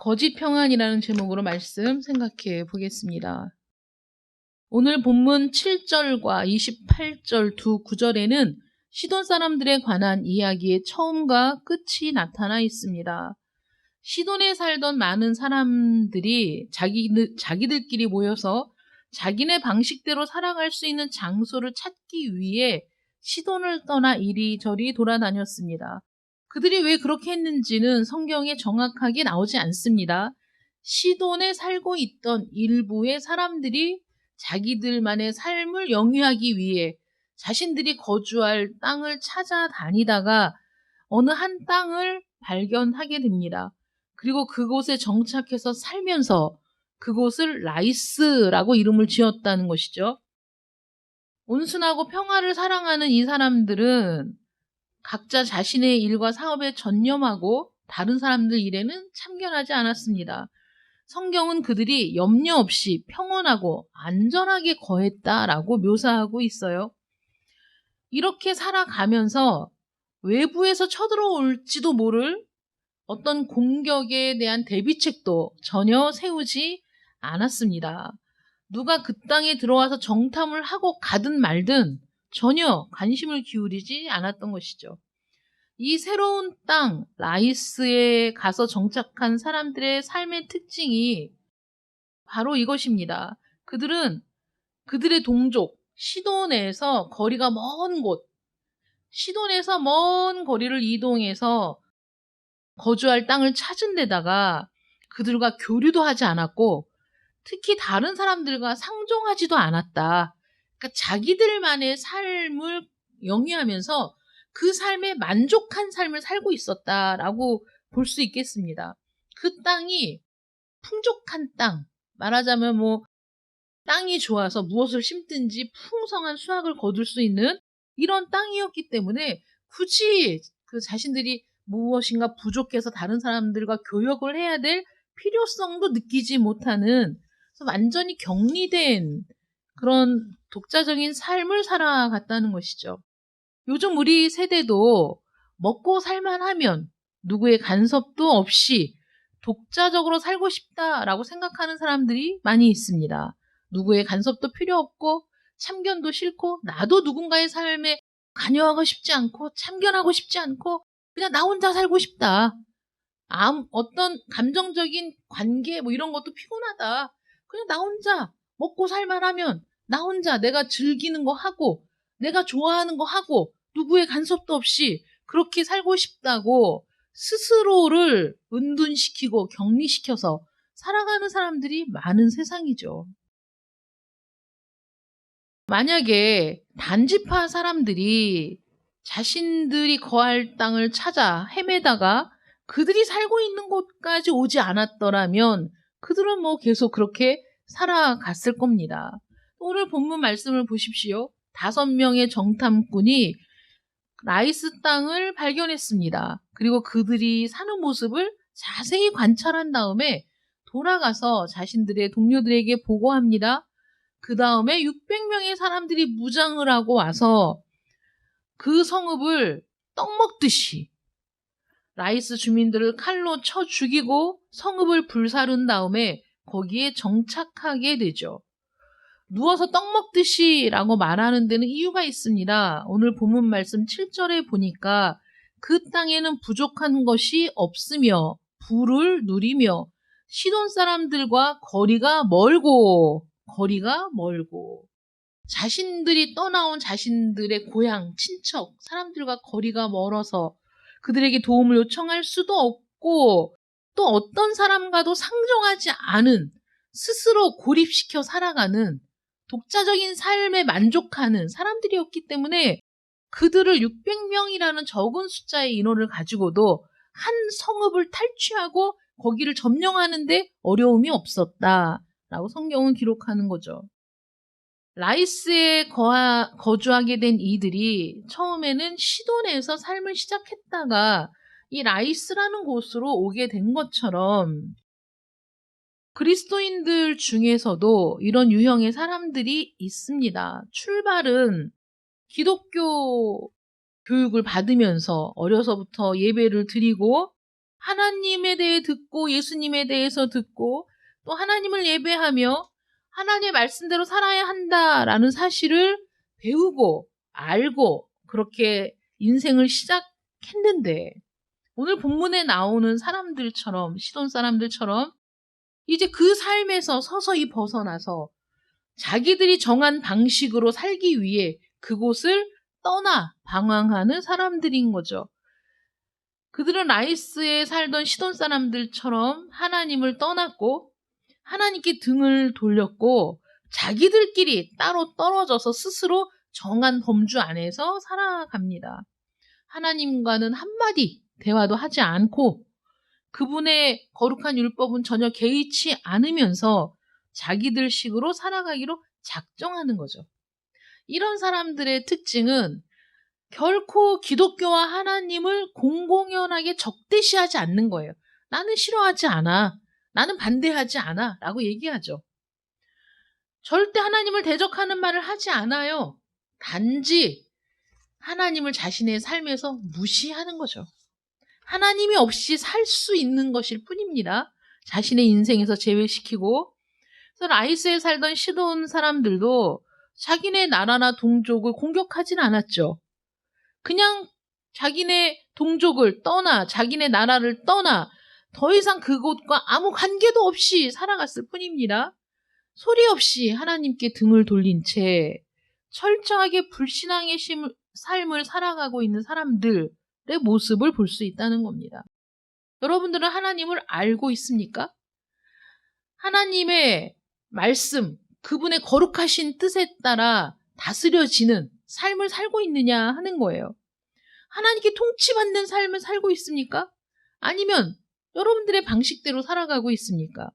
거짓 평안이라는 제목으로 말씀 생각해 보겠습니다. 오늘 본문 7절과 28절 두 구절에는 시돈 사람들에 관한 이야기의 처음과 끝이 나타나 있습니다. 시돈에 살던 많은 사람들이 자기들끼리 모여서 자기네 방식대로 살아갈 수 있는 장소를 찾기 위해 시돈을 떠나 이리저리 돌아다녔습니다. 그들이 왜 그렇게 했는지는 성경에 정확하게 나오지 않습니다. 시돈에 살고 있던 일부의 사람들이 자기들만의 삶을 영위하기 위해 자신들이 거주할 땅을 찾아다니다가 어느 한 땅을 발견하게 됩니다. 그리고 그곳에 정착해서 살면서 그곳을 라이스라고 이름을 지었다는 것이죠. 온순하고 평화를 사랑하는 이 사람들은 각자 자신의 일과 사업에 전념하고 다른 사람들 일에는 참견하지 않았습니다. 성경은 그들이 염려 없이 평온하고 안전하게 거했다라고 묘사하고 있어요. 이렇게 살아가면서 외부에서 쳐들어올지도 모를 어떤 공격에 대한 대비책도 전혀 세우지 않았습니다. 누가 그 땅에 들어와서 정탐을 하고 가든 말든 전혀 관심을 기울이지 않았던 것이죠. 이 새로운 땅, 라이스에 가서 정착한 사람들의 삶의 특징이 바로 이것입니다. 그들은 그들의 동족, 시돈에서 거리가 먼 곳, 시돈에서 먼 거리를 이동해서 거주할 땅을 찾은 데다가 그들과 교류도 하지 않았고 특히 다른 사람들과 상종하지도 않았다. 그러니까 자기들만의 삶을 영위하면서 그 삶에 만족한 삶을 살고 있었다라고 볼 수 있겠습니다. 그 땅이 풍족한 땅, 말하자면 땅이 좋아서 무엇을 심든지 풍성한 수확을 거둘 수 있는 이런 땅이었기 때문에 굳이 그 자신들이 무엇인가 부족해서 다른 사람들과 교역을 해야 될 필요성도 느끼지 못하는 완전히 격리된 그런 독자적인 삶을 살아갔다는 것이죠. 요즘 우리 세대도 먹고 살만하면 누구의 간섭도 없이 독자적으로 살고 싶다라고 생각하는 사람들이 많이 있습니다. 누구의 간섭도 필요 없고 참견도 싫고 나도 누군가의 삶에 관여하고 싶지 않고 참견하고 싶지 않고 그냥 나 혼자 살고 싶다. 어떤 감정적인 관계 이런 것도 피곤하다. 그냥 나 혼자 먹고 살만하면 나 혼자 내가 즐기는 거 하고 내가 좋아하는 거 하고 누구의 간섭도 없이 그렇게 살고 싶다고 스스로를 은둔시키고 격리시켜서 살아가는 사람들이 많은 세상이죠. 만약에 단지파 사람들이 자신들이 거할 땅을 찾아 헤매다가 그들이 살고 있는 곳까지 오지 않았더라면 그들은 계속 그렇게 살아갔을 겁니다. 오늘 본문 말씀을 보십시오. 5명의 정탐꾼이 라이스 땅을 발견했습니다. 그리고 그들이 사는 모습을 자세히 관찰한 다음에 돌아가서 자신들의 동료들에게 보고합니다. 그 다음에 600명의 사람들이 무장을 하고 와서 그 성읍을 떡 먹듯이 라이스 주민들을 칼로 쳐 죽이고 성읍을 불사른 다음에 거기에 정착하게 되죠. 누워서 떡 먹듯이 라고 말하는 데는 이유가 있습니다. 오늘 본문 말씀 7절에 보니까 그 땅에는 부족한 것이 없으며 부를 누리며 시돈 사람들과 거리가 멀고 자신들이 떠나온 자신들의 고향, 친척, 사람들과 거리가 멀어서 그들에게 도움을 요청할 수도 없고 또 어떤 사람과도 상종하지 않은 스스로 고립시켜 살아가는 독자적인 삶에 만족하는 사람들이었기 때문에 그들을 600명이라는 적은 숫자의 인원을 가지고도 한 성읍을 탈취하고 거기를 점령하는데 어려움이 없었다라고 성경은 기록하는 거죠. 라이스에 거주하게 된 이들이 처음에는 시돈에서 삶을 시작했다가 이 라이스라는 곳으로 오게 된 것처럼 그리스도인들 중에서도 이런 유형의 사람들이 있습니다. 출발은 기독교 교육을 받으면서 어려서부터 예배를 드리고 하나님에 대해 듣고 예수님에 대해서 듣고 또 하나님을 예배하며 하나님의 말씀대로 살아야 한다라는 사실을 배우고 알고 그렇게 인생을 시작했는데 오늘 본문에 나오는 사람들처럼 시돈 사람들처럼 이제 그 삶에서 서서히 벗어나서 자기들이 정한 방식으로 살기 위해 그곳을 떠나 방황하는 사람들인 거죠. 그들은 라이스에 살던 시돈 사람들처럼 하나님을 떠났고 하나님께 등을 돌렸고 자기들끼리 따로 떨어져서 스스로 정한 범주 안에서 살아갑니다. 하나님과는 한마디 대화도 하지 않고 그분의 거룩한 율법은 전혀 개의치 않으면서 자기들 식으로 살아가기로 작정하는 거죠. 이런 사람들의 특징은 결코 기독교와 하나님을 공공연하게 적대시하지 않는 거예요. 나는 싫어하지 않아. 나는 반대하지 않아. 라고 얘기하죠. 절대 하나님을 대적하는 말을 하지 않아요. 단지 하나님을 자신의 삶에서 무시하는 거죠. 하나님이 없이 살 수 있는 것일 뿐입니다. 자신의 인생에서 제외시키고. 그래서 라이스에 살던 시돈 사람들도 자기네 나라나 동족을 공격하진 않았죠. 그냥 자기네 동족을 떠나 자기네 나라를 떠나 더 이상 그곳과 아무 관계도 없이 살아갔을 뿐입니다. 소리 없이 하나님께 등을 돌린 채 철저하게 불신앙의 삶을 살아가고 있는 사람들의 모습을 볼 수 있다는 겁니다. 여러분들은 하나님을 알고 있습니까? 하나님의 말씀, 그분의 거룩하신 뜻에 따라 다스려지는 삶을 살고 있느냐 하는 거예요. 하나님께 통치받는 삶을 살고 있습니까? 아니면 여러분들의 방식대로 살아가고 있습니까?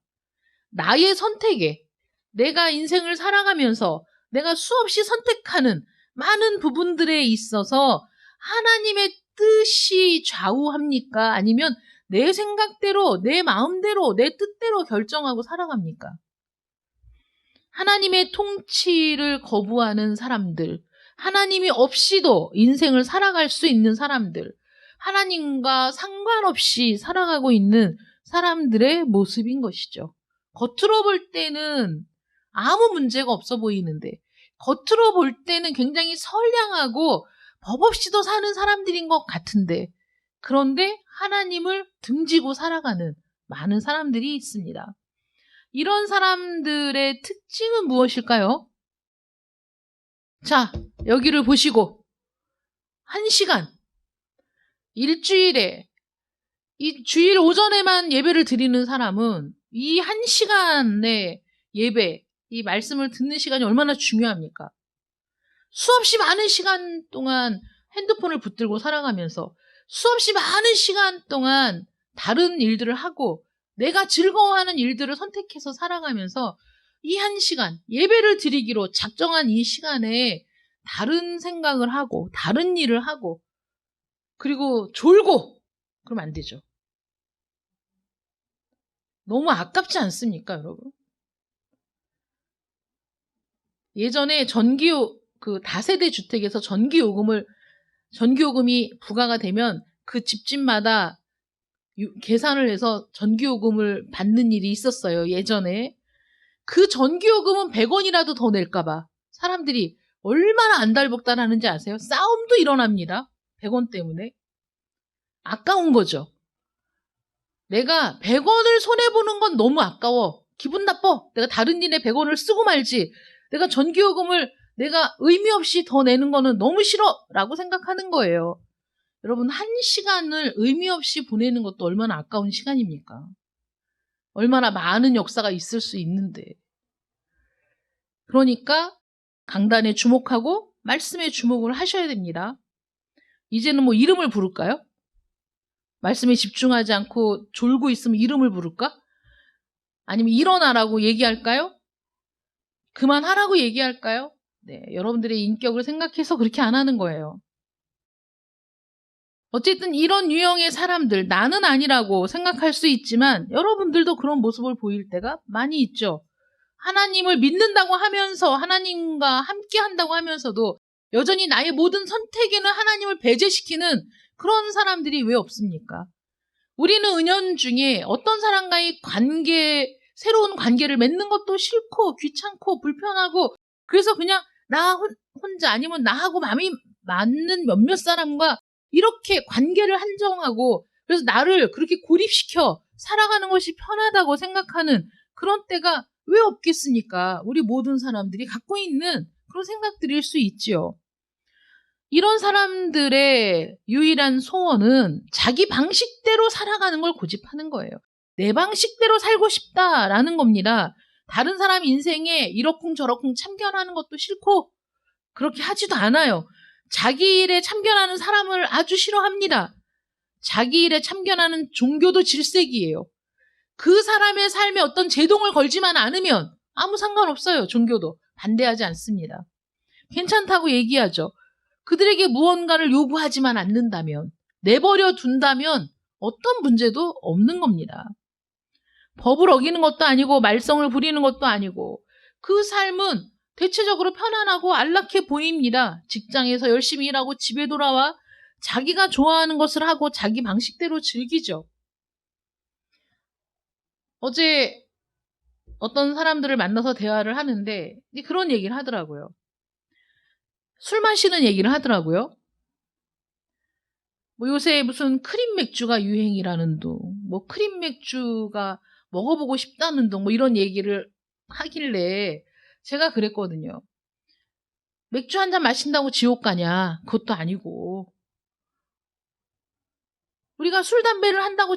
나의 선택에 내가 인생을 살아가면서 내가 수없이 선택하는 많은 부분들에 있어서 하나님의 뜻이 좌우합니까? 아니면 내 생각대로, 내 마음대로, 내 뜻대로 결정하고 살아갑니까? 하나님의 통치를 거부하는 사람들, 하나님이 없이도 인생을 살아갈 수 있는 사람들, 하나님과 상관없이 살아가고 있는 사람들의 모습인 것이죠. 겉으로 볼 때는 아무 문제가 없어 보이는데, 겉으로 볼 때는 굉장히 선량하고 법 없이도 사는 사람들인 것 같은데, 그런데 하나님을 등지고 살아가는 많은 사람들이 있습니다. 이런 사람들의 특징은 무엇일까요? 자, 여기를 보시고 1시간, 일주일에 이 주일 오전에만 예배를 드리는 사람은 이 1시간의 예배, 이 말씀을 듣는 시간이 얼마나 중요합니까? 수없이 많은 시간 동안 핸드폰을 붙들고 살아가면서 수없이 많은 시간 동안 다른 일들을 하고 내가 즐거워하는 일들을 선택해서 살아가면서 이 1시간 예배를 드리기로 작정한 이 시간에 다른 생각을 하고 다른 일을 하고 그리고 졸고 그러면 안 되죠. 너무 아깝지 않습니까, 여러분? 예전에 그 다세대 주택에서 전기요금이 부과가 되면 그 집집마다 계산을 해서 전기요금을 받는 일이 있었어요, 예전에. 그 전기요금은 100원이라도 더 낼까봐 사람들이 얼마나 안달복달하는지 아세요? 싸움도 일어납니다. 100원 때문에. 아까운 거죠. 내가 100원을 손해보는 건 너무 아까워. 기분 나빠. 내가 다른 일에 100원을 쓰고 말지. 내가 전기요금을 내가 의미 없이 더 내는 거는 너무 싫어 라고 생각하는 거예요. 여러분 1시간을 의미 없이 보내는 것도 얼마나 아까운 시간입니까? 얼마나 많은 역사가 있을 수 있는데. 그러니까 강단에 주목하고 말씀에 주목을 하셔야 됩니다. 이제는 뭐 이름을 부를까요? 말씀에 집중하지 않고 졸고 있으면 이름을 부를까? 아니면 일어나라고 얘기할까요? 그만하라고 얘기할까요? 네, 여러분들의 인격을 생각해서 그렇게 안 하는 거예요. 어쨌든 이런 유형의 사람들, 나는 아니라고 생각할 수 있지만 여러분들도 그런 모습을 보일 때가 많이 있죠. 하나님을 믿는다고 하면서 하나님과 함께 한다고 하면서도 여전히 나의 모든 선택에는 하나님을 배제시키는 그런 사람들이 왜 없습니까? 우리는 은연중에 어떤 사람과의 새로운 관계를 맺는 것도 싫고 귀찮고 불편하고, 그래서 그냥 나 혼자 아니면 나하고 마음이 맞는 몇몇 사람과 이렇게 관계를 한정하고, 그래서 나를 그렇게 고립시켜 살아가는 것이 편하다고 생각하는 그런 때가 왜 없겠습니까? 우리 모든 사람들이 갖고 있는 그런 생각들일 수 있지요. 이런 사람들의 유일한 소원은 자기 방식대로 살아가는 걸 고집하는 거예요. 내 방식대로 살고 싶다라는 겁니다. 다른 사람 인생에 이러쿵저러쿵 참견하는 것도 싫고 그렇게 하지도 않아요. 자기 일에 참견하는 사람을 아주 싫어합니다. 자기 일에 참견하는 종교도 질색이에요. 그 사람의 삶에 어떤 제동을 걸지만 않으면 아무 상관없어요. 종교도 반대하지 않습니다. 괜찮다고 얘기하죠. 그들에게 무언가를 요구하지만 않는다면, 내버려 둔다면 어떤 문제도 없는 겁니다. 법을 어기는 것도 아니고 말썽을 부리는 것도 아니고, 그 삶은 대체적으로 편안하고 안락해 보입니다. 직장에서 열심히 일하고 집에 돌아와 자기가 좋아하는 것을 하고 자기 방식대로 즐기죠. 어제 어떤 사람들을 만나서 대화를 하는데 그런 얘기를 하더라고요. 술 마시는 얘기를 하더라고요. 뭐 요새 무슨 크림 맥주가 유행이라는 둥, 뭐 크림 맥주가 먹어보고 싶다는 둥, 뭐 이런 얘기를 하길래 제가 그랬거든요. 맥주 한 잔 마신다고 지옥 가냐? 그것도 아니고. 우리가 술, 담배를 한다고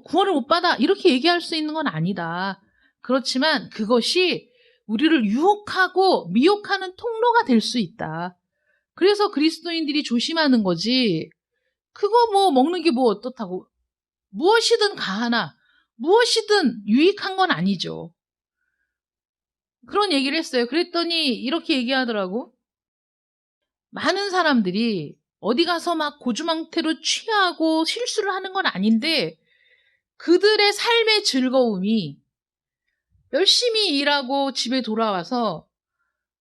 구원을 못 받아. 이렇게 얘기할 수 있는 건 아니다. 그렇지만 그것이 우리를 유혹하고 미혹하는 통로가 될 수 있다. 그래서 그리스도인들이 조심하는 거지. 그거 뭐 먹는 게 뭐 어떻다고. 무엇이든 가하나 무엇이든 유익한 건 아니죠. 그런 얘기를 했어요. 그랬더니 이렇게 얘기하더라고. 많은 사람들이 어디 가서 막 고주망태로 취하고 실수를 하는 건 아닌데, 그들의 삶의 즐거움이 열심히 일하고 집에 돌아와서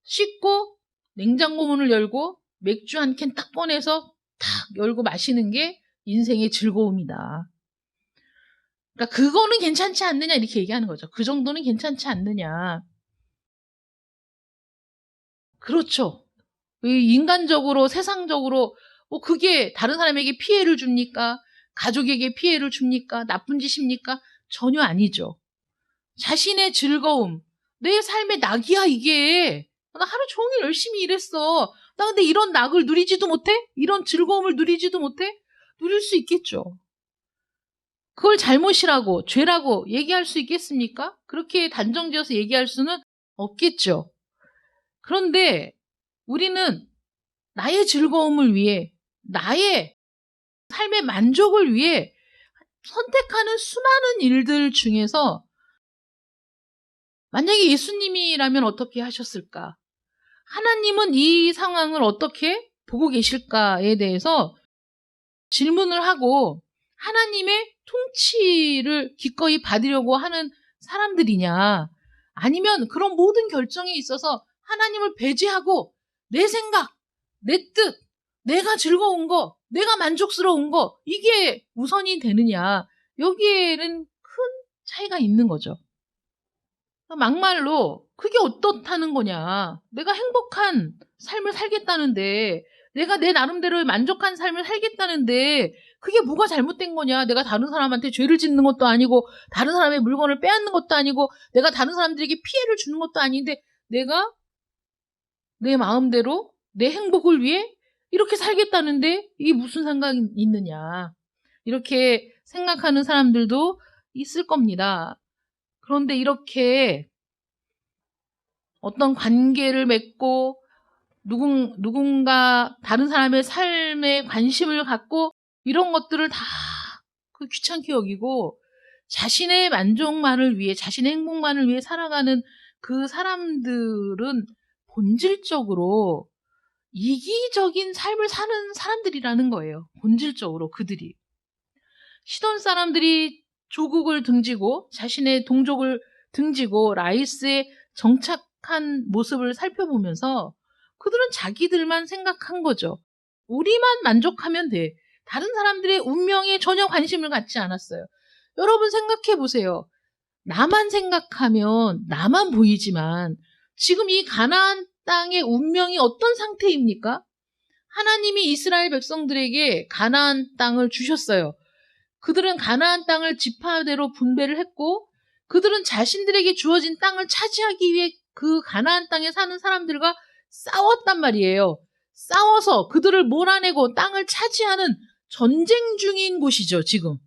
씻고 냉장고 문을 열고 맥주 한 캔 딱 꺼내서 탁 열고 마시는 게 인생의 즐거움이다. 그러니까 그거는 괜찮지 않느냐 이렇게 얘기하는 거죠. 그 정도는 괜찮지 않느냐. 그렇죠. 인간적으로 세상적으로 뭐 그게 다른 사람에게 피해를 줍니까? 가족에게 피해를 줍니까? 나쁜 짓입니까? 전혀 아니죠. 자신의 즐거움, 내 삶의 낙이야 이게. 나 하루 종일 열심히 일했어. 나 근데 이런 낙을 누리지도 못해? 이런 즐거움을 누리지도 못해? 누릴 수 있겠죠. 그걸 잘못이라고, 죄라고 얘기할 수 있겠습니까? 그렇게 단정지어서 얘기할 수는 없겠죠. 그런데 우리는 나의 즐거움을 위해, 나의 삶의 만족을 위해 선택하는 수많은 일들 중에서 만약에 예수님이라면 어떻게 하셨을까? 하나님은 이 상황을 어떻게 보고 계실까에 대해서 질문을 하고 하나님의 통치를 기꺼이 받으려고 하는 사람들이냐, 아니면 그런 모든 결정에 있어서 하나님을 배제하고 내 생각, 내 뜻, 내가 즐거운 거, 내가 만족스러운 거, 이게 우선이 되느냐, 여기에는 큰 차이가 있는 거죠. 막말로 그게 어떻다는 거냐, 내가 행복한 삶을 살겠다는데, 내가 내 나름대로의 만족한 삶을 살겠다는데 그게 뭐가 잘못된 거냐. 내가 다른 사람한테 죄를 짓는 것도 아니고 다른 사람의 물건을 빼앗는 것도 아니고 내가 다른 사람들에게 피해를 주는 것도 아닌데 내가 내 마음대로 내 행복을 위해 이렇게 살겠다는데 이게 무슨 상관이 있느냐, 이렇게 생각하는 사람들도 있을 겁니다. 그런데 이렇게 어떤 관계를 맺고 누군가 다른 사람의 삶에 관심을 갖고 이런 것들을 다 귀찮게 여기고 자신의 만족만을 위해, 자신의 행복만을 위해 살아가는 그 사람들은 본질적으로 이기적인 삶을 사는 사람들이라는 거예요. 본질적으로 그들이. 시돈 사람들이 조국을 등지고 자신의 동족을 등지고 라이스에 정착한 모습을 살펴보면서 그들은 자기들만 생각한 거죠. 우리만 만족하면 돼. 다른 사람들의 운명에 전혀 관심을 갖지 않았어요. 여러분 생각해 보세요. 나만 생각하면 나만 보이지만 지금 이 가나안 땅의 운명이 어떤 상태입니까? 하나님이 이스라엘 백성들에게 가나안 땅을 주셨어요. 그들은 가나안 땅을 지파대로 분배를 했고 그들은 자신들에게 주어진 땅을 차지하기 위해 그 가나안 땅에 사는 사람들과 싸웠단 말이에요. 싸워서 그들을 몰아내고 땅을 차지하는 전쟁 중인 곳이죠, 지금.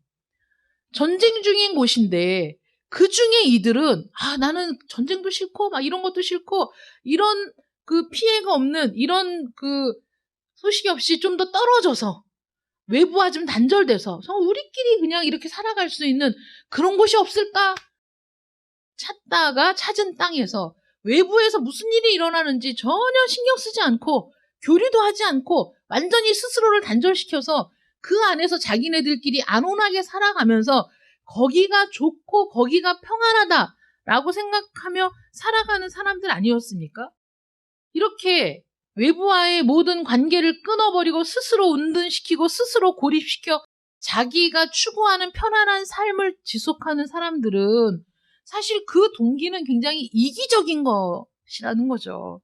전쟁 중인 곳인데 그 중에 이들은 나는 전쟁도 싫고 막 이런 것도 싫고 이런 그 피해가 없는 이런 그 소식이 없이 좀 더 떨어져서 외부와 좀 단절돼서 우리끼리 그냥 이렇게 살아갈 수 있는 그런 곳이 없을까? 찾다가 찾은 땅에서 외부에서 무슨 일이 일어나는지 전혀 신경 쓰지 않고 교류도 하지 않고 완전히 스스로를 단절시켜서 그 안에서 자기네들끼리 안온하게 살아가면서 거기가 좋고 거기가 평안하다라고 생각하며 살아가는 사람들 아니었습니까? 이렇게 외부와의 모든 관계를 끊어버리고 스스로 은둔시키고 스스로 고립시켜 자기가 추구하는 편안한 삶을 지속하는 사람들은 사실 그 동기는 굉장히 이기적인 것이라는 거죠.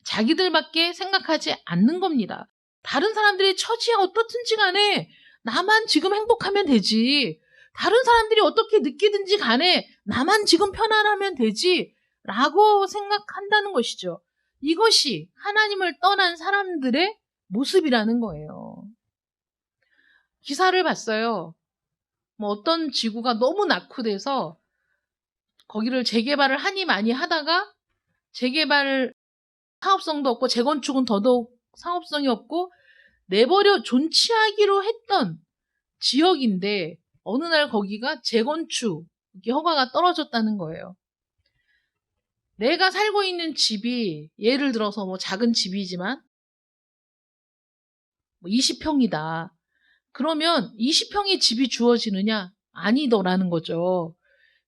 자기들밖에 생각하지 않는 겁니다. 다른 사람들의 처지가 어떻든지 간에 나만 지금 행복하면 되지. 다른 사람들이 어떻게 느끼든지 간에 나만 지금 편안하면 되지. 라고 생각한다는 것이죠. 이것이 하나님을 떠난 사람들의 모습이라는 거예요. 기사를 봤어요. 어떤 지구가 너무 낙후돼서 거기를 재개발을 하니 많이 하다가 재개발 사업성도 없고 재건축은 더더욱 사업성이 없고 내버려 존치하기로 했던 지역인데 어느 날 거기가 재건축 허가가 떨어졌다는 거예요. 내가 살고 있는 집이 예를 들어서 작은 집이지만 20평이다. 그러면 20평의 집이 주어지느냐? 아니더라는 거죠.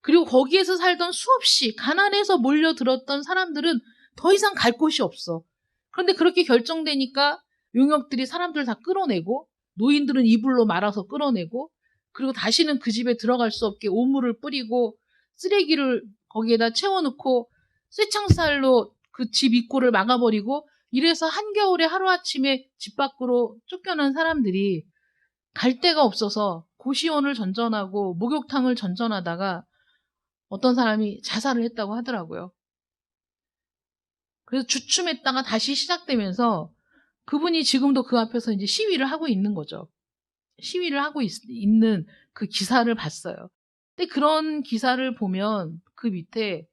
그리고 거기에서 살던 수없이 가난해서 몰려들었던 사람들은 더 이상 갈 곳이 없어. 그런데 그렇게 결정되니까 용역들이 사람들 다 끌어내고 노인들은 이불로 말아서 끌어내고 그리고 다시는 그 집에 들어갈 수 없게 오물을 뿌리고 쓰레기를 거기에다 채워놓고 쇠창살로 그 집 입구를 막아버리고 이래서 한겨울에 하루아침에 집 밖으로 쫓겨난 사람들이 갈 데가 없어서 고시원을 전전하고 목욕탕을 전전하다가 어떤 사람이 자살을 했다고 하더라고요. 그래서 주춤했다가 다시 시작되면서 그분이 지금도 그 앞에서 이제 시위를 하고 있는 거죠. 시위를 하고 있는 그 기사를 봤어요. 근데 그런 기사를 보면 그 밑에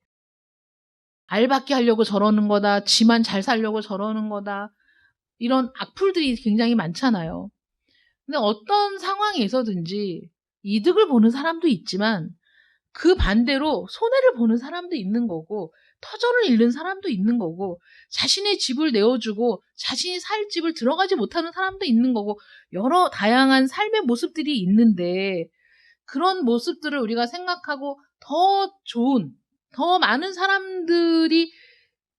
알받게 하려고 저러는 거다, 지만 잘 살려고 저러는 거다, 이런 악플들이 굉장히 많잖아요. 근데 어떤 상황에서든지 이득을 보는 사람도 있지만 그 반대로 손해를 보는 사람도 있는 거고 터전을 잃는 사람도 있는 거고 자신의 집을 내어주고 자신이 살 집을 들어가지 못하는 사람도 있는 거고 여러 다양한 삶의 모습들이 있는데 그런 모습들을 우리가 생각하고 더 좋은 더 많은 사람들이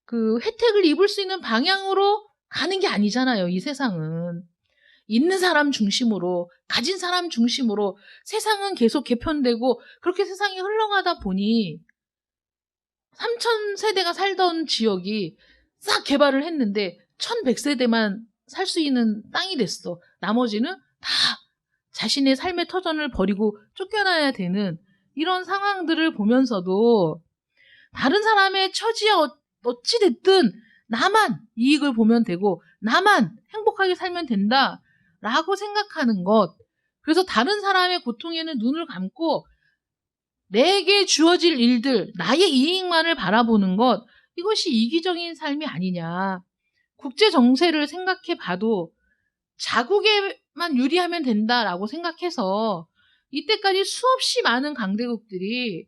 그 혜택을 입을 수 있는 방향으로 가는 게 아니잖아요. 이 세상은. 있는 사람 중심으로 가진 사람 중심으로 세상은 계속 개편되고 그렇게 세상이 흘러가다 보니 3,000세대가 살던 지역이 싹 개발을 했는데 1,100세대만 살 수 있는 땅이 됐어. 나머지는 다 자신의 삶의 터전을 버리고 쫓겨나야 되는 이런 상황들을 보면서도 다른 사람의 처지에 어찌 됐든 나만 이익을 보면 되고 나만 행복하게 살면 된다 라고 생각하는 것. 그래서 다른 사람의 고통에는 눈을 감고 내게 주어질 일들, 나의 이익만을 바라보는 것, 이것이 이기적인 삶이 아니냐. 국제 정세를 생각해 봐도 자국에만 유리하면 된다라고 생각해서 이때까지 수없이 많은 강대국들이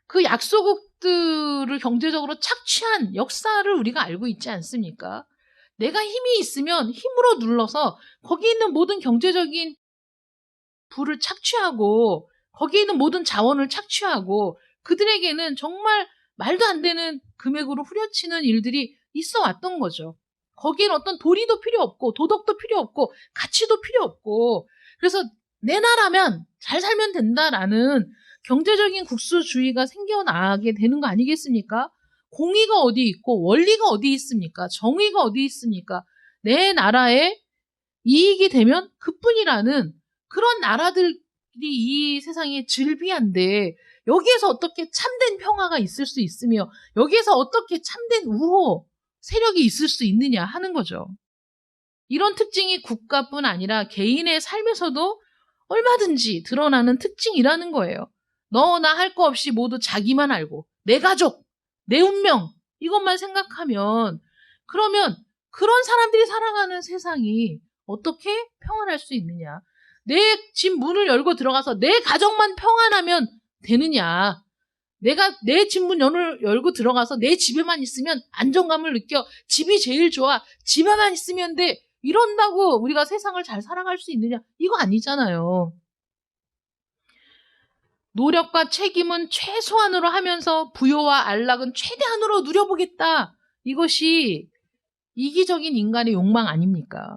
그 약소국들을 경제적으로 착취한 역사를 우리가 알고 있지 않습니까? 내가 힘이 있으면 힘으로 눌러서 거기 있는 모든 경제적인 부를 착취하고 거기에 있는 모든 자원을 착취하고 그들에게는 정말 말도 안 되는 금액으로 후려치는 일들이 있어 왔던 거죠. 거기엔 어떤 도리도 필요 없고 도덕도 필요 없고 가치도 필요 없고 그래서 내 나라면 잘 살면 된다라는 경제적인 국수주의가 생겨나게 되는 거 아니겠습니까? 공의가 어디 있고 원리가 어디 있습니까? 정의가 어디 있습니까? 내 나라에 이익이 되면 그뿐이라는 그런 나라들이 이 세상에 즐비한데 여기에서 어떻게 참된 평화가 있을 수 있으며 여기에서 어떻게 참된 우호 세력이 있을 수 있느냐 하는 거죠. 이런 특징이 국가뿐 아니라 개인의 삶에서도 얼마든지 드러나는 특징이라는 거예요. 너 나 할 거 없이 모두 자기만 알고 내 가족, 내 운명 이것만 생각하면 그러면 그런 사람들이 살아가는 세상이 어떻게 평안할 수 있느냐. 내 집 문을 열고 들어가서 내 가족만 평안하면 되느냐. 내가 내 집 문 열고 들어가서 내 집에만 있으면 안정감을 느껴. 집이 제일 좋아. 집에만 있으면 돼. 이런다고 우리가 세상을 잘 살아갈 수 있느냐. 이거 아니잖아요. 노력과 책임은 최소한으로 하면서 부요와 안락은 최대한으로 누려보겠다. 이것이 이기적인 인간의 욕망 아닙니까?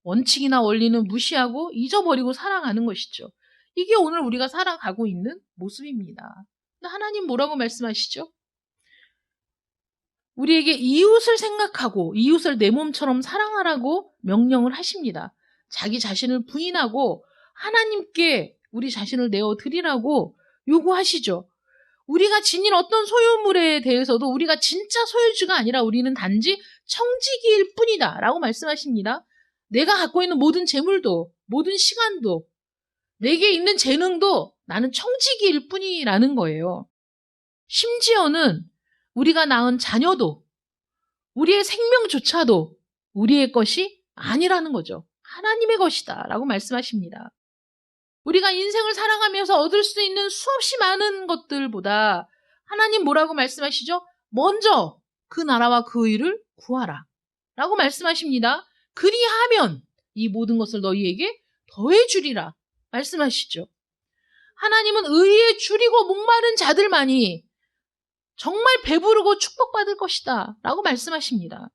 원칙이나 원리는 무시하고 잊어버리고 살아가는 것이죠. 이게 오늘 우리가 살아가고 있는 모습입니다. 근데 하나님 뭐라고 말씀하시죠? 우리에게 이웃을 생각하고 이웃을 내 몸처럼 사랑하라고 명령을 하십니다. 자기 자신을 부인하고 하나님께 우리 자신을 내어드리라고 요구하시죠. 우리가 지닌 어떤 소유물에 대해서도 우리가 진짜 소유주가 아니라 우리는 단지 청지기일 뿐이다 라고 말씀하십니다. 내가 갖고 있는 모든 재물도 모든 시간도 내게 있는 재능도 나는 청지기일 뿐이라는 거예요. 심지어는 우리가 낳은 자녀도 우리의 생명조차도 우리의 것이 아니라는 거죠. 하나님의 것이다 라고 말씀하십니다. 우리가 인생을 살아가면서 얻을 수 있는 수없이 많은 것들보다 하나님 뭐라고 말씀하시죠? 먼저 그 나라와 그 의를 구하라 라고 말씀하십니다. 그리하면 이 모든 것을 너희에게 더해주리라 말씀하시죠. 하나님은 의에 줄이고 목마른 자들만이 정말 배부르고 축복받을 것이다 라고 말씀하십니다.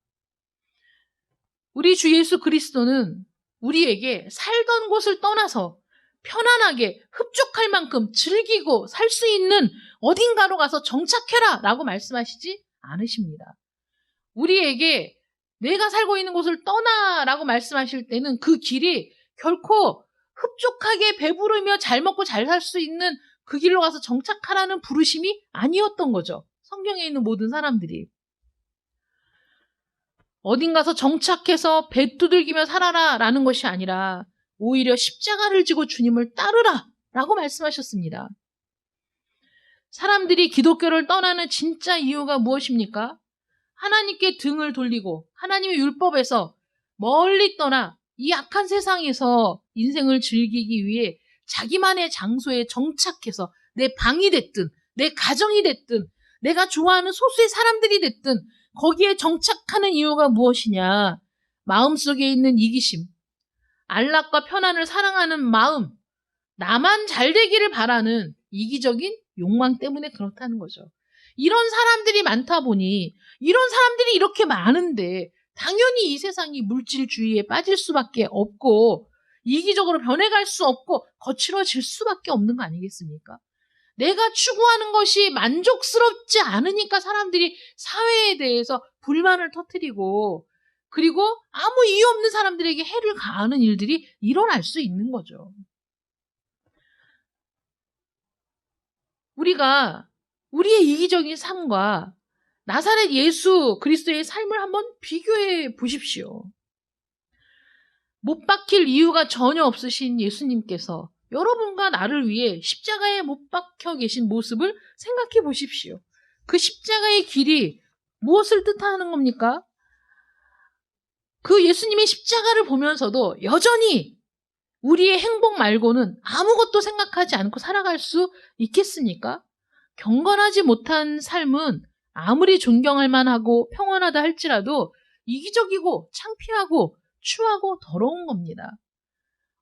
우리 주 예수 그리스도는 우리에게 살던 곳을 떠나서 편안하게 흡족할 만큼 즐기고 살 수 있는 어딘가로 가서 정착해라 라고 말씀하시지 않으십니다. 우리에게 내가 살고 있는 곳을 떠나라고 말씀하실 때는 그 길이 결코 흡족하게 배부르며 잘 먹고 잘 살 수 있는 그 길로 가서 정착하라는 부르심이 아니었던 거죠. 성경에 있는 모든 사람들이. 어딘 가서 정착해서 배 두들기며 살아라 라는 것이 아니라 오히려 십자가를 지고 주님을 따르라 라고 말씀하셨습니다. 사람들이 기독교를 떠나는 진짜 이유가 무엇입니까? 하나님께 등을 돌리고 하나님의 율법에서 멀리 떠나 이 악한 세상에서 인생을 즐기기 위해 자기만의 장소에 정착해서 내 방이 됐든 내 가정이 됐든 내가 좋아하는 소수의 사람들이 됐든 거기에 정착하는 이유가 무엇이냐? 마음속에 있는 이기심, 안락과 편안을 사랑하는 마음, 나만 잘 되기를 바라는 이기적인 욕망 때문에 그렇다는 거죠. 이런 사람들이 많다 보니 이런 사람들이 이렇게 많은데 당연히 이 세상이 물질주의에 빠질 수밖에 없고 이기적으로 변해갈 수 없고 거칠어질 수밖에 없는 거 아니겠습니까? 내가 추구하는 것이 만족스럽지 않으니까 사람들이 사회에 대해서 불만을 터뜨리고 그리고 아무 이유 없는 사람들에게 해를 가하는 일들이 일어날 수 있는 거죠. 우리가 우리의 이기적인 삶과 나사렛 예수 그리스도의 삶을 한번 비교해 보십시오. 못 박힐 이유가 전혀 없으신 예수님께서 여러분과 나를 위해 십자가에 못 박혀 계신 모습을 생각해 보십시오. 그 십자가의 길이 무엇을 뜻하는 겁니까? 그 예수님의 십자가를 보면서도 여전히 우리의 행복 말고는 아무것도 생각하지 않고 살아갈 수 있겠습니까? 경건하지 못한 삶은 아무리 존경할 만하고 평온하다 할지라도 이기적이고 창피하고 추하고 더러운 겁니다.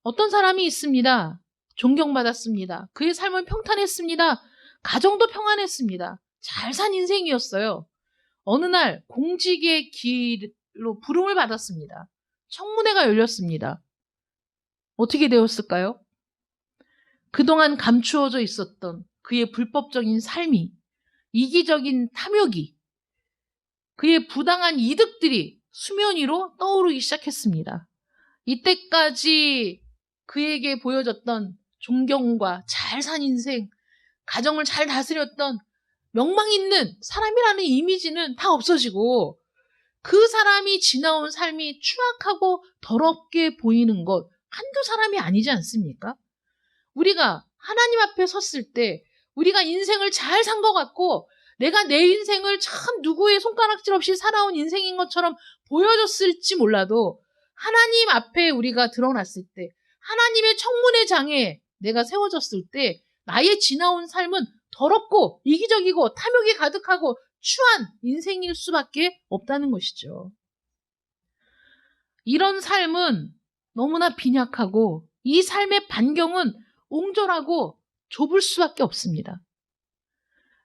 어떤 사람이 있습니다. 존경받았습니다. 그의 삶은 평탄했습니다. 가정도 평안했습니다. 잘 산 인생이었어요. 어느 날 공직의 길 부름을 받았습니다. 청문회가 열렸습니다. 어떻게 되었을까요? 그동안 감추어져 있었던 그의 불법적인 삶이, 이기적인 탐욕이, 그의 부당한 이득들이 수면 위로 떠오르기 시작했습니다. 이때까지 그에게 보여졌던 존경과 잘 산 인생, 가정을 잘 다스렸던 명망 있는 사람이라는 이미지는 다 없어지고 그 사람이 지나온 삶이 추악하고 더럽게 보이는 것 한두 사람이 아니지 않습니까? 우리가 하나님 앞에 섰을 때 우리가 인생을 잘 산 것 같고 내가 내 인생을 참 누구의 손가락질 없이 살아온 인생인 것처럼 보여줬을지 몰라도 하나님 앞에 우리가 드러났을 때, 하나님의 청문회 장에 내가 세워졌을 때 나의 지나온 삶은 더럽고 이기적이고 탐욕이 가득하고 추한 인생일 수밖에 없다는 것이죠. 이런 삶은 너무나 빈약하고 이 삶의 반경은 옹졸하고 좁을 수밖에 없습니다.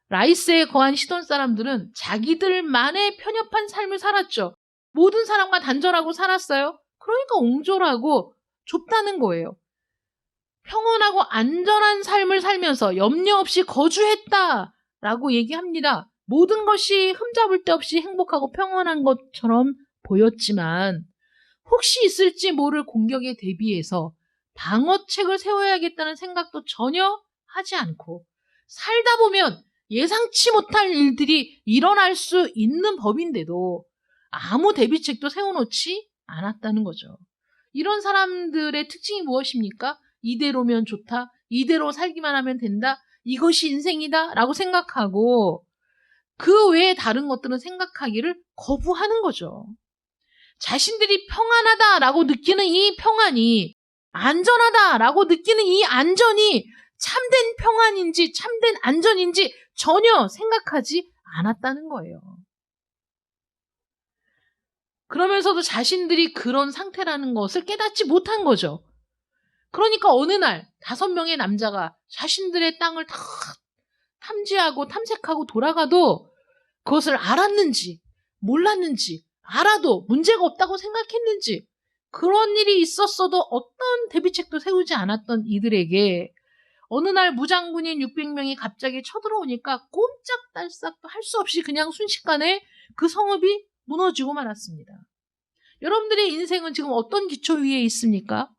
라이스에 거한 시돈 사람들은 자기들만의 편협한 삶을 살았죠. 모든 사람과 단절하고 살았어요. 그러니까 옹졸하고 좁다는 거예요. 평온하고 안전한 삶을 살면서 염려 없이 거주했다라고 얘기합니다. 모든 것이 흠잡을 데 없이 행복하고 평온한 것처럼 보였지만 혹시 있을지 모를 공격에 대비해서 방어책을 세워야겠다는 생각도 전혀 하지 않고 살다 보면 예상치 못할 일들이 일어날 수 있는 법인데도 아무 대비책도 세워놓지 않았다는 거죠. 이런 사람들의 특징이 무엇입니까? 이대로면 좋다, 이대로 살기만 하면 된다, 이것이 인생이다 라고 생각하고 그 외에 다른 것들은 생각하기를 거부하는 거죠. 자신들이 평안하다라고 느끼는 이 평안이, 안전하다라고 느끼는 이 안전이 참된 평안인지 참된 안전인지 전혀 생각하지 않았다는 거예요. 그러면서도 자신들이 그런 상태라는 것을 깨닫지 못한 거죠. 그러니까 어느 날 5명의 남자가 자신들의 땅을 다 탐지하고 탐색하고 돌아가도 그것을 알았는지 몰랐는지, 알아도 문제가 없다고 생각했는지, 그런 일이 있었어도 어떤 대비책도 세우지 않았던 이들에게 어느 날 무장군인 600명이 갑자기 쳐들어오니까 꼼짝달싹도 할 수 없이 그냥 순식간에 그 성읍이 무너지고 말았습니다. 여러분들의 인생은 지금 어떤 기초 위에 있습니까?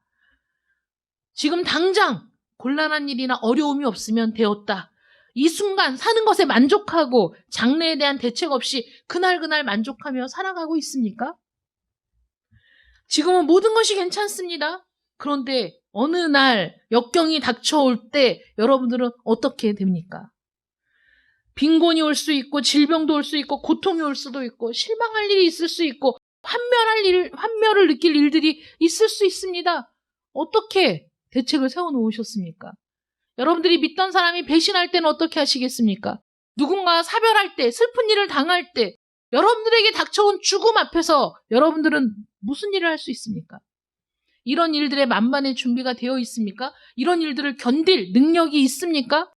지금 당장 곤란한 일이나 어려움이 없으면 되었다. 이 순간 사는 것에 만족하고 장래에 대한 대책 없이 그날그날 만족하며 살아가고 있습니까? 지금은 모든 것이 괜찮습니다. 그런데 어느 날 역경이 닥쳐올 때 여러분들은 어떻게 됩니까? 빈곤이 올 수 있고 질병도 올 수 있고 고통이 올 수도 있고 실망할 일이 있을 수 있고 환멸을 느낄 일들이 있을 수 있습니다. 어떻게 대책을 세워놓으셨습니까? 여러분들이 믿던 사람이 배신할 때는 어떻게 하시겠습니까? 누군가 사별할 때, 슬픈 일을 당할 때, 여러분들에게 닥쳐온 죽음 앞에서 여러분들은 무슨 일을 할 수 있습니까? 이런 일들의 만반의 준비가 되어 있습니까? 이런 일들을 견딜 능력이 있습니까?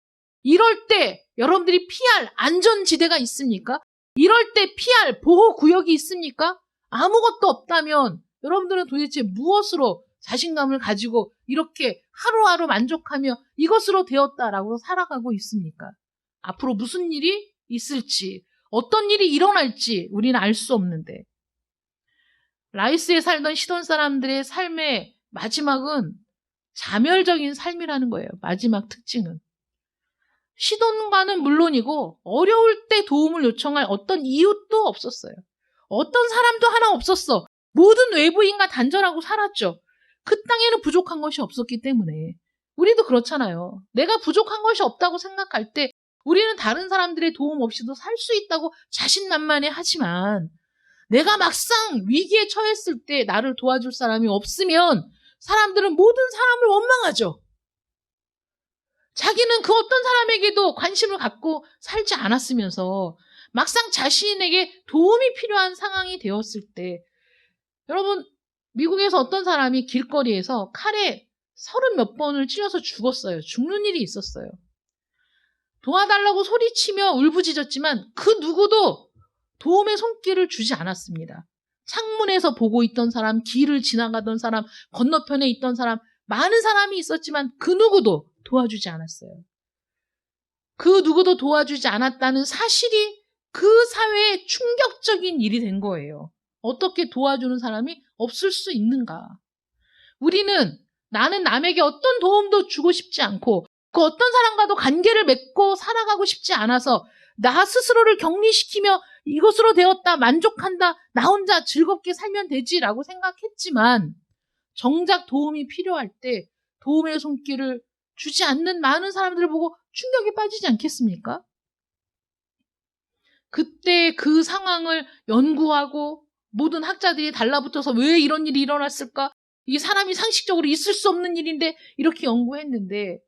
이럴 때 여러분들이 피할 안전지대가 있습니까? 이럴 때 피할 보호구역이 있습니까? 아무것도 없다면 여러분들은 도대체 무엇으로 자신감을 가지고 이렇게 하루하루 만족하며 이것으로 되었다라고 살아가고 있습니까? 앞으로 무슨 일이 있을지, 어떤 일이 일어날지 우리는 알 수 없는데, 라이스에 살던 시돈 사람들의 삶의 마지막은 자멸적인 삶이라는 거예요. 마지막 특징은. 시돈과는 물론이고 어려울 때 도움을 요청할 어떤 이웃도 없었어요. 어떤 사람도 하나 없었어. 모든 외부인과 단절하고 살았죠. 그 땅에는 부족한 것이 없었기 때문에. 우리도 그렇잖아요. 내가 부족한 것이 없다고 생각할 때 우리는 다른 사람들의 도움 없이도 살 수 있다고 자신만만해 하지만 내가 막상 위기에 처했을 때 나를 도와줄 사람이 없으면 사람들은 모든 사람을 원망하죠. 자기는 그 어떤 사람에게도 관심을 갖고 살지 않았으면서 막상 자신에게 도움이 필요한 상황이 되었을 때, 여러분, 미국에서 어떤 사람이 길거리에서 칼에 30몇 번을 찔려서 죽었어요. 죽는 일이 있었어요. 도와달라고 소리치며 울부짖었지만 그 누구도 도움의 손길을 주지 않았습니다. 창문에서 보고 있던 사람, 길을 지나가던 사람, 건너편에 있던 사람, 많은 사람이 있었지만 그 누구도 도와주지 않았어요. 그 누구도 도와주지 않았다는 사실이 그 사회에 충격적인 일이 된 거예요. 어떻게 도와주는 사람이 없을 수 있는가? 우리는 나는 남에게 어떤 도움도 주고 싶지 않고 그 어떤 사람과도 관계를 맺고 살아가고 싶지 않아서 나 스스로를 격리시키며 이것으로 되었다, 만족한다, 나 혼자 즐겁게 살면 되지라고 생각했지만 정작 도움이 필요할 때 도움의 손길을 주지 않는 많은 사람들을 보고 충격에 빠지지 않겠습니까? 그때 그 상황을 연구하고 모든 학자들이 달라붙어서 왜 이런 일이 일어났을까? 이게 사람이 상식적으로 있을 수 없는 일인데 이렇게 연구했는데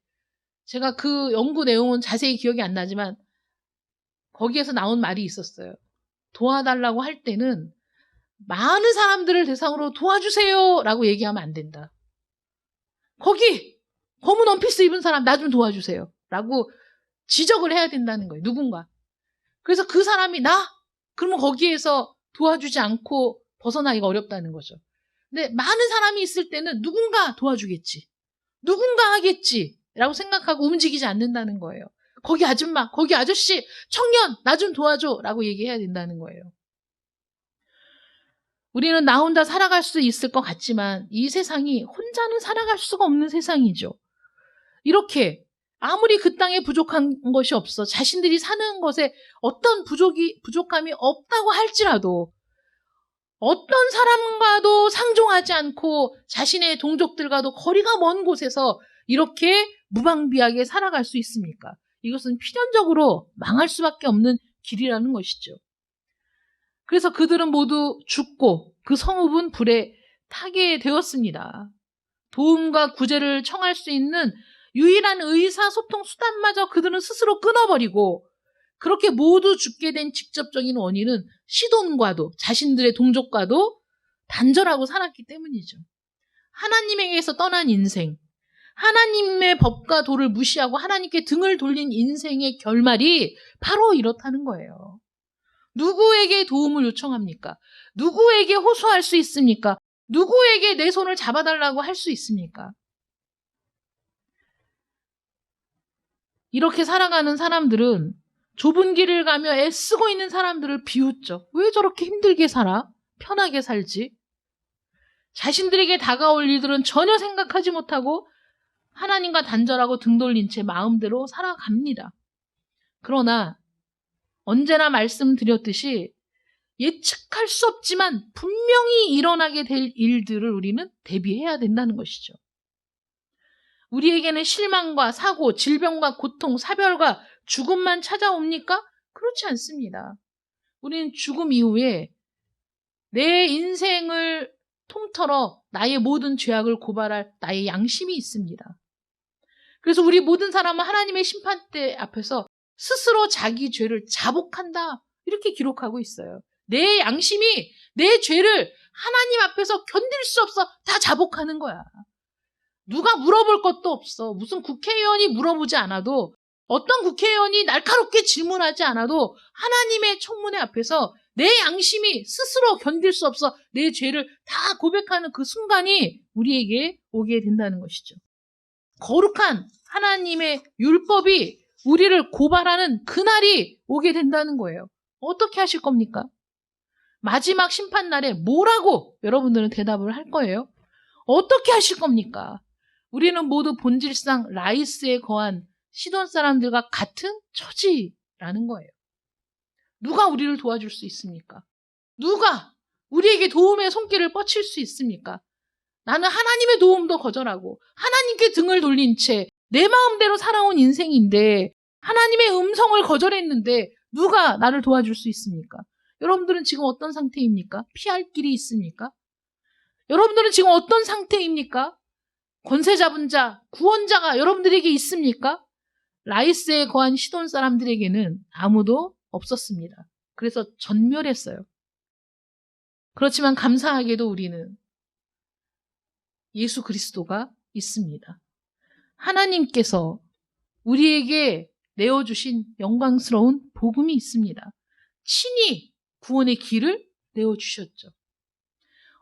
제가 그 연구 내용은 자세히 기억이 안 나지만 거기에서 나온 말이 있었어요. 도와달라고 할 때는 많은 사람들을 대상으로 도와주세요 라고 얘기하면 안 된다. 거기 검은 원피스 입은 사람 나 좀 도와주세요 라고 지적을 해야 된다는 거예요. 누군가. 그래서 그 사람이 나? 그러면 거기에서 도와주지 않고 벗어나기가 어렵다는 거죠. 근데 많은 사람이 있을 때는 누군가 도와주겠지. 누군가 하겠지 라고 생각하고 움직이지 않는다는 거예요. 거기 아줌마, 거기 아저씨, 청년 나 좀 도와줘 라고 얘기해야 된다는 거예요. 우리는 나 혼자 살아갈 수 있을 것 같지만 이 세상이 혼자는 살아갈 수가 없는 세상이죠. 이렇게 아무리 그 땅에 부족한 것이 없어 자신들이 사는 것에 어떤 부족함이 없다고 할지라도 어떤 사람과도 상종하지 않고 자신의 동족들과도 거리가 먼 곳에서 이렇게 무방비하게 살아갈 수 있습니까? 이것은 필연적으로 망할 수밖에 없는 길이라는 것이죠. 그래서 그들은 모두 죽고 그 성읍은 불에 타게 되었습니다. 도움과 구제를 청할 수 있는 유일한 의사소통 수단마저 그들은 스스로 끊어버리고 그렇게 모두 죽게 된 직접적인 원인은 시돈과도 자신들의 동족과도 단절하고 살았기 때문이죠. 하나님에게서 떠난 인생, 하나님의 법과 도를 무시하고 하나님께 등을 돌린 인생의 결말이 바로 이렇다는 거예요. 누구에게 도움을 요청합니까? 누구에게 호소할 수 있습니까? 누구에게 내 손을 잡아달라고 할 수 있습니까? 이렇게 살아가는 사람들은 좁은 길을 가며 애쓰고 있는 사람들을 비웃죠. 왜 저렇게 힘들게 살아? 편하게 살지? 자신들에게 다가올 일들은 전혀 생각하지 못하고 하나님과 단절하고 등 돌린 채 마음대로 살아갑니다. 그러나 언제나 말씀드렸듯이 예측할 수 없지만 분명히 일어나게 될 일들을 우리는 대비해야 된다는 것이죠. 우리에게는 실망과 사고, 질병과 고통, 사별과 죽음만 찾아옵니까? 그렇지 않습니다. 우리는 죽음 이후에 내 인생을 통틀어 나의 모든 죄악을 고발할 나의 양심이 있습니다. 그래서 우리 모든 사람은 하나님의 심판대 앞에서 스스로 자기 죄를 자복한다 이렇게 기록하고 있어요. 내 양심이 내 죄를 하나님 앞에서 견딜 수 없어 다 자복하는 거야. 누가 물어볼 것도 없어. 무슨 국회의원이 물어보지 않아도 어떤 국회의원이 날카롭게 질문하지 않아도 하나님의 청문회 앞에서 내 양심이 스스로 견딜 수 없어 내 죄를 다 고백하는 그 순간이 우리에게 오게 된다는 것이죠. 거룩한 하나님의 율법이 우리를 고발하는 그날이 오게 된다는 거예요. 어떻게 하실 겁니까? 마지막 심판날에 뭐라고 여러분들은 대답을 할 거예요? 어떻게 하실 겁니까? 우리는 모두 본질상 라이스에 거한 시돈 사람들과 같은 처지라는 거예요. 누가 우리를 도와줄 수 있습니까? 누가 우리에게 도움의 손길을 뻗칠 수 있습니까? 나는 하나님의 도움도 거절하고 하나님께 등을 돌린 채 내 마음대로 살아온 인생인데 하나님의 음성을 거절했는데 누가 나를 도와줄 수 있습니까? 여러분들은 지금 어떤 상태입니까? 피할 길이 있습니까? 여러분들은 지금 어떤 상태입니까? 권세 잡은 자, 구원자가 여러분들에게 있습니까? 라이스에 거한 시돈 사람들에게는 아무도 없었습니다. 그래서 전멸했어요. 그렇지만 감사하게도 우리는 예수 그리스도가 있습니다. 하나님께서 우리에게 내어주신 영광스러운 복음이 있습니다. 친히 구원의 길을 내어주셨죠.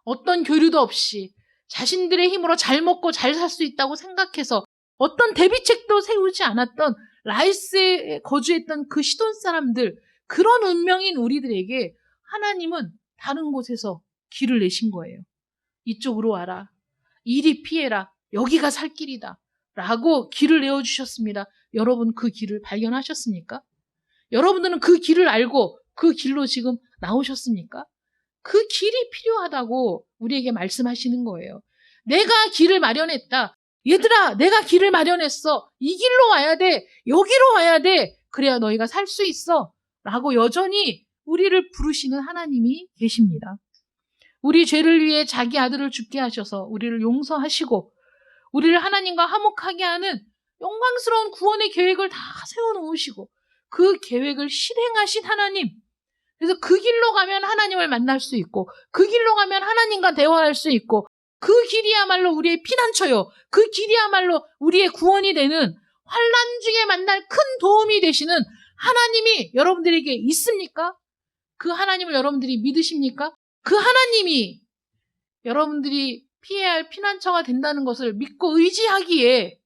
어떤 교류도 없이 자신들의 힘으로 잘 먹고 잘 살 수 있다고 생각해서 어떤 대비책도 세우지 않았던 라이스에 거주했던 그 시돈 사람들, 그런 운명인 우리들에게 하나님은 다른 곳에서 길을 내신 거예요. 이쪽으로 와라. 이리 피해라. 여기가 살 길이다. 라고 길을 내어주셨습니다. 여러분 그 길을 발견하셨습니까? 여러분들은 그 길을 알고 그 길로 지금 나오셨습니까? 그 길이 필요하다고 우리에게 말씀하시는 거예요. 내가 길을 마련했다. 얘들아, 내가 길을 마련했어. 이 길로 와야 돼. 여기로 와야 돼. 그래야 너희가 살 수 있어. 라고 여전히 우리를 부르시는 하나님이 계십니다. 우리 죄를 위해 자기 아들을 죽게 하셔서 우리를 용서하시고 우리를 하나님과 화목하게 하는 영광스러운 구원의 계획을 다 세워놓으시고 그 계획을 실행하신 하나님. 그래서 그 길로 가면 하나님을 만날 수 있고 그 길로 가면 하나님과 대화할 수 있고 그 길이야말로 우리의 피난처요. 그 길이야말로 우리의 구원이 되는 환난 중에 만날 큰 도움이 되시는 하나님이 여러분들에게 있습니까? 그 하나님을 여러분들이 믿으십니까? 그 하나님이 여러분들이 피해야 할 피난처가 된다는 것을 믿고 의지하기에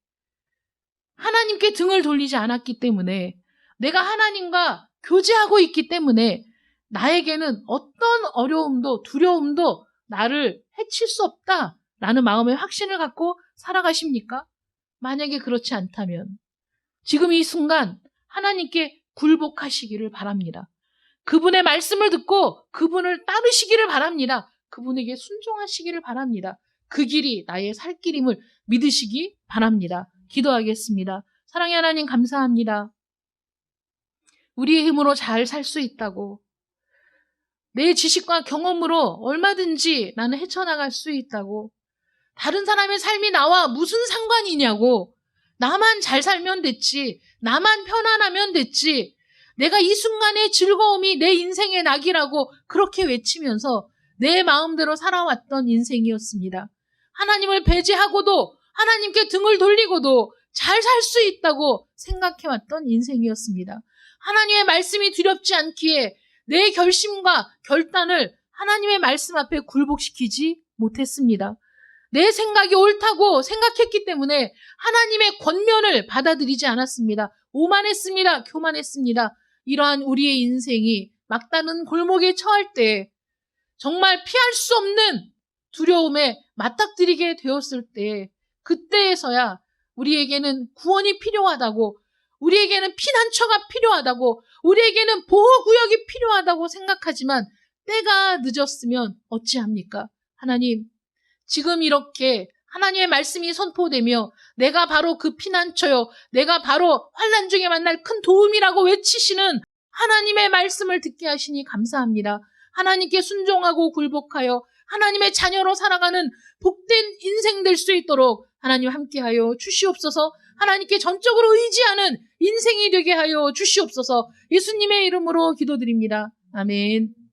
하나님께 등을 돌리지 않았기 때문에 내가 하나님과 교제하고 있기 때문에 나에게는 어떤 어려움도 두려움도 나를 해칠 수 없다라는 마음의 확신을 갖고 살아가십니까? 만약에 그렇지 않다면 지금 이 순간 하나님께 굴복하시기를 바랍니다. 그분의 말씀을 듣고 그분을 따르시기를 바랍니다. 그분에게 순종하시기를 바랍니다. 그 길이 나의 살 길임을 믿으시기 바랍니다. 기도하겠습니다. 사랑의 하나님 감사합니다. 우리의 힘으로 잘 살 수 있다고, 내 지식과 경험으로 얼마든지 나는 헤쳐나갈 수 있다고, 다른 사람의 삶이 나와 무슨 상관이냐고, 나만 잘 살면 됐지, 나만 편안하면 됐지, 내가 이 순간의 즐거움이 내 인생의 낙이라고 그렇게 외치면서 내 마음대로 살아왔던 인생이었습니다. 하나님을 배제하고도 하나님께 등을 돌리고도 잘 살 수 있다고 생각해왔던 인생이었습니다. 하나님의 말씀이 두렵지 않기에 내 결심과 결단을 하나님의 말씀 앞에 굴복시키지 못했습니다. 내 생각이 옳다고 생각했기 때문에 하나님의 권면을 받아들이지 않았습니다. 오만했습니다. 교만했습니다. 이러한 우리의 인생이 막다른 골목에 처할 때, 정말 피할 수 없는 두려움에 맞닥뜨리게 되었을 때, 그때에서야 우리에게는 구원이 필요하다고, 우리에게는 피난처가 필요하다고, 우리에게는 보호구역이 필요하다고 생각하지만 때가 늦었으면 어찌합니까? 하나님, 지금 이렇게 하나님의 말씀이 선포되며 내가 바로 그 피난처요, 내가 바로 환난 중에 만날 큰 도움이라고 외치시는 하나님의 말씀을 듣게 하시니 감사합니다. 하나님께 순종하고 굴복하여 하나님의 자녀로 살아가는 복된 인생 될 수 있도록 하나님 함께하여 주시옵소서. 하나님께 전적으로 의지하는 인생이 되게 하여 주시옵소서. 예수님의 이름으로 기도드립니다. 아멘.